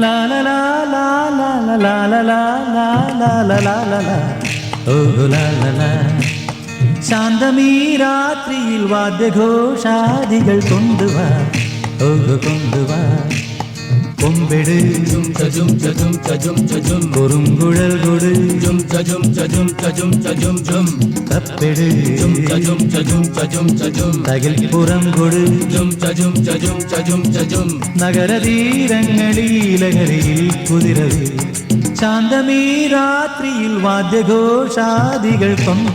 la la la la la la la la la la la la la la oh la la la ശാന്തമീ രാത്രിയിൽ വാദ്യഘോഷാദികൾ കൊണ്ടുവാ ഓ കൊണ്ടുവാ കൊമ്പെട് കുറുങ്കുഴൽ കൊട് തപ്പെട് തകിൽപ്പുറം കൊട് നഗരതീരങ്ങളിലകരിയിൽ കുതിരവേ ശാന്തമീ രാത്രിയിൽ വാദ്യഘോഷാദികൾ കൊണ്ട്